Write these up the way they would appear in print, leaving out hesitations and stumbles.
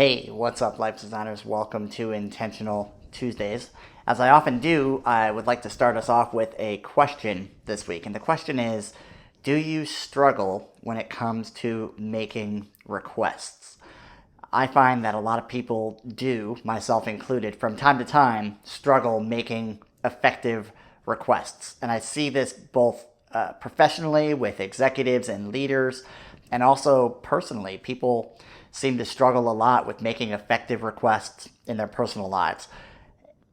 Hey, what's up, life designers? Welcome to Intentional Tuesdays. As I often do, I would like to start us off with a question this week. And the question is, do you struggle when it comes to making requests? I find that a lot of people do, myself included, from time to time, struggle making effective requests. And I see this both professionally with executives and leaders, and also personally. People seem to struggle a lot with making effective requests in their personal lives.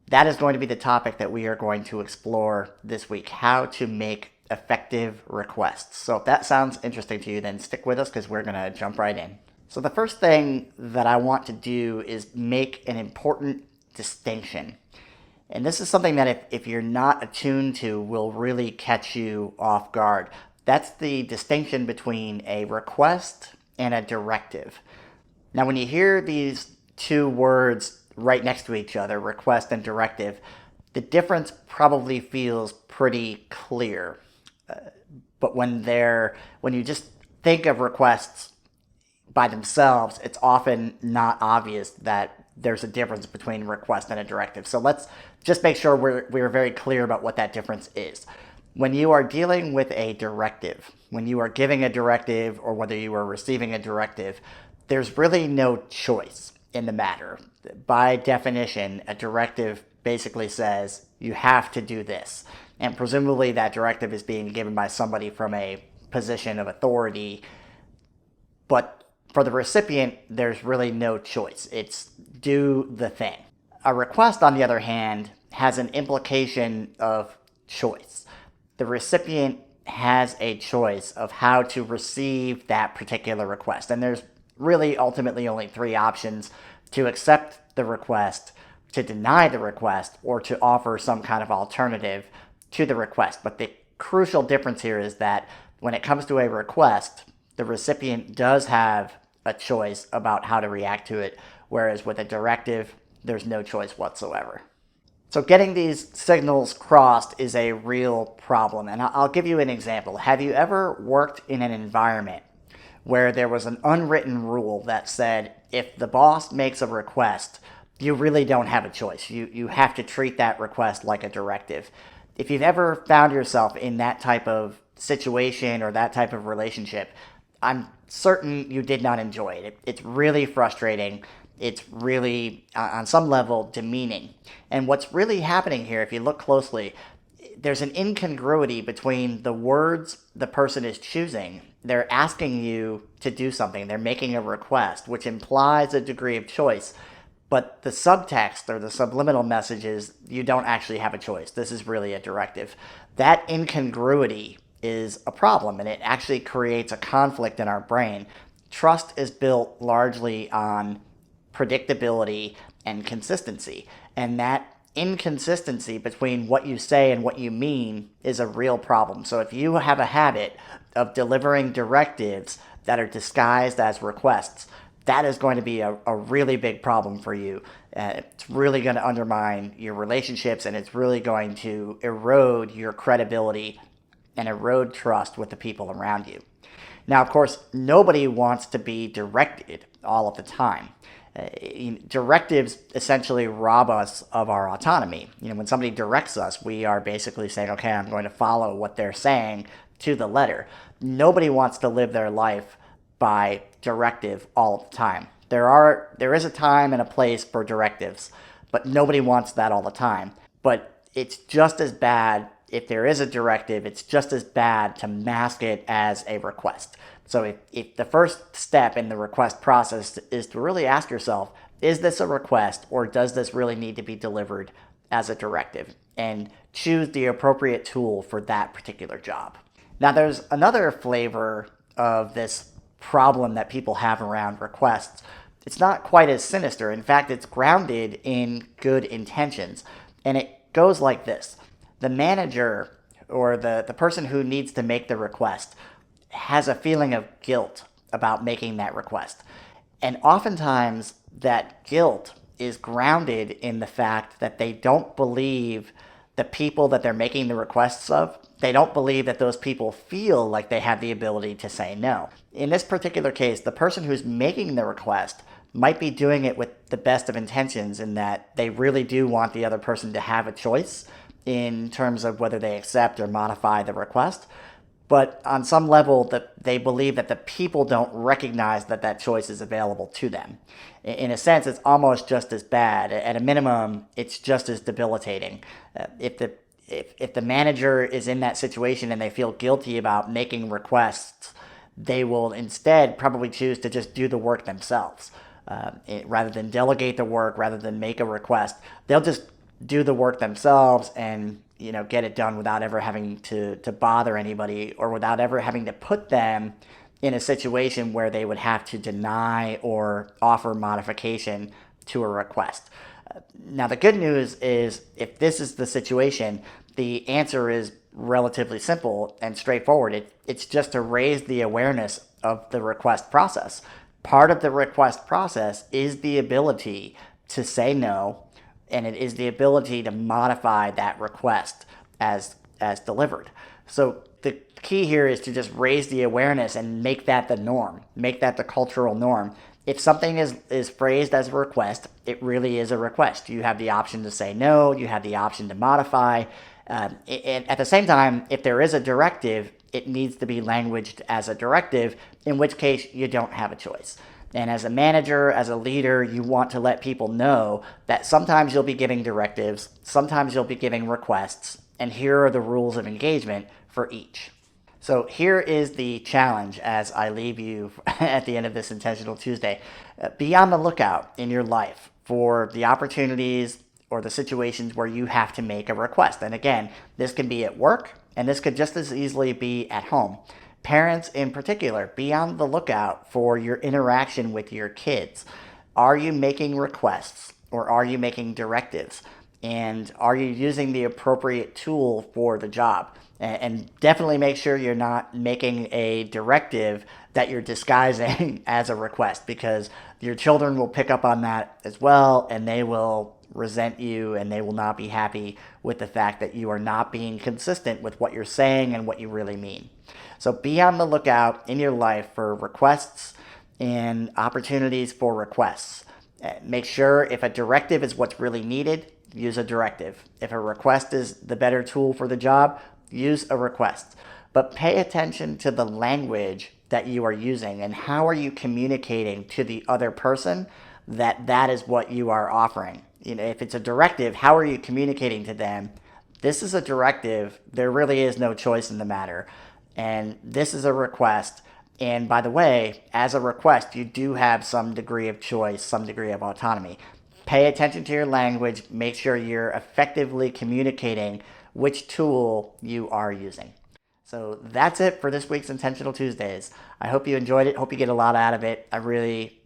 That is going to be the topic that we are going to explore this week: how to make effective requests. So if that sounds interesting to you, then stick with us because we're going to jump right in. So the first thing that I want to do is make an important distinction. And this is something that if you're not attuned to will really catch you off guard. That's the distinction between a request and a directive. Now, when you hear these two words right next to each other, request and directive, the difference probably feels pretty clear. But when you just think of requests by themselves, it's often not obvious that there's a difference between request and a directive. So let's just make sure we're very clear about what that difference is. When you are dealing with a directive, when you are giving a directive or whether you are receiving a directive, there's really no choice in the matter. By definition, a directive basically says you have to do this. And presumably that directive is being given by somebody from a position of authority. But for the recipient, there's really no choice. It's do the thing. A request, on the other hand, has an implication of choice. The recipient has a choice of how to receive that particular request. And there's really ultimately only three options: to accept the request, to deny the request, or to offer some kind of alternative to the request. But the crucial difference here is that when it comes to a request, the recipient does have a choice about how to react to it, whereas with a directive, there's no choice whatsoever. So getting these signals crossed is a real problem, and I'll give you an example. Have you ever worked in an environment where there was an unwritten rule that said if the boss makes a request, you really don't have a choice? You have to treat that request like a directive. If you've ever found yourself in that type of situation or that type of relationship, I'm certain you did not enjoy it. It's really frustrating. It's really, on some level, demeaning. And what's really happening here, if you look closely, there's an incongruity between the words the person is choosing. They're asking you to do something. They're making a request, which implies a degree of choice. But the subtext or the subliminal message is you don't actually have a choice. This is really a directive. That incongruity is a problem, and it actually creates a conflict in our brain. Trust is built largely on predictability and consistency, and that inconsistency between what you say and what you mean is a real problem. So if you have a habit of delivering directives that are disguised as requests, that is going to be a really big problem for you. It's really going to undermine your relationships, and it's really going to erode your credibility and erode trust with the people around you. Now, of course, nobody wants to be directed all of the time. Directives essentially rob us of our autonomy. When somebody directs us, we are basically saying, okay, I'm going to follow what they're saying to the letter. Nobody wants to live their life by directive all of the time. There is a time and a place for directives, but nobody wants that all the time. But it's just as bad if there is a directive. It's just as bad to mask it as a request. So if the first step in the request process is to really ask yourself, is this a request or does this really need to be delivered as a directive? And choose the appropriate tool for that particular job. Now, there's another flavor of this problem that people have around requests. It's not quite as sinister. In fact, it's grounded in good intentions. And it goes like this. The manager or the person who needs to make the request has a feeling of guilt about making that request. And oftentimes that guilt is grounded in the fact that they don't believe the people that they're making the requests of. They don't believe that those people feel like they have the ability to say no. In this particular case, the person who's making the request might be doing it with the best of intentions in that they really do want the other person to have a choice in terms of whether they accept or modify the request. But on some level, that they believe that the people don't recognize that that choice is available to them. In a sense, it's almost just as bad. At a minimum, it's just as debilitating. If the manager is in that situation and they feel guilty about making requests, they will instead probably choose to just do the work themselves. Rather than delegate the work, rather than make a request, they'll just do the work themselves and get it done without ever having to bother anybody, or without ever having to put them in a situation where they would have to deny or offer modification to a request. Now, the good news is, if this is the situation, the answer is relatively simple and straightforward. It's just to raise the awareness of the request process. Part of the request process is the ability to say no, and it is the ability to modify that request as delivered. So the key here is to just raise the awareness and make that the norm, make that the cultural norm. If something is phrased as a request, it really is a request. You have the option to say no, you have the option to modify. And at the same time, if there is a directive, it needs to be languaged as a directive, in which case you don't have a choice. And as a manager, as a leader, you want to let people know that sometimes you'll be giving directives, sometimes you'll be giving requests, and here are the rules of engagement for each. So here is the challenge as I leave you at the end of this Intentional Tuesday. Be on the lookout in your life for the opportunities or the situations where you have to make a request. And again, this can be at work, and this could just as easily be at home. Parents in particular, be on the lookout for your interaction with your kids. Are you making requests, or are you making directives? And are you using the appropriate tool for the job? And definitely make sure you're not making a directive that you're disguising as a request, because your children will pick up on that as well, and they will resent you, and they will not be happy with the fact that you are not being consistent with what you're saying and what you really mean. So be on the lookout in your life for requests and opportunities for requests. Make sure if a directive is what's really needed, use a directive. If a request is the better tool for the job, use a request. But pay attention to the language that you are using, and how are you communicating to the other person that is what you are offering. If it's a directive, how are you communicating to them? This is a directive. There really is no choice in the matter. And this is a request. And by the way, as a request, you do have some degree of choice, some degree of autonomy. Pay attention to your language. Make sure you're effectively communicating which tool you are using. So that's it for this week's Intentional Tuesdays. I hope you enjoyed it. Hope you get a lot out of it. I really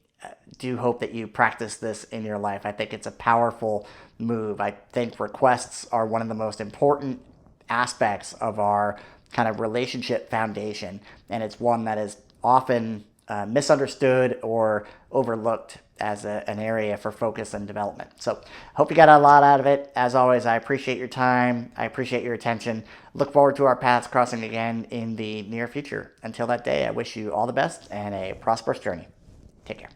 do hope that you practice this in your life. I think it's a powerful move. I think requests are one of the most important aspects of our kind of relationship foundation, and it's one that is often misunderstood or overlooked as an area for focus and development. So hope you got a lot out of it. As always, I appreciate your time. I appreciate your attention. Look forward to our paths crossing again in the near future. Until that day, I wish you all the best and a prosperous journey. Take care.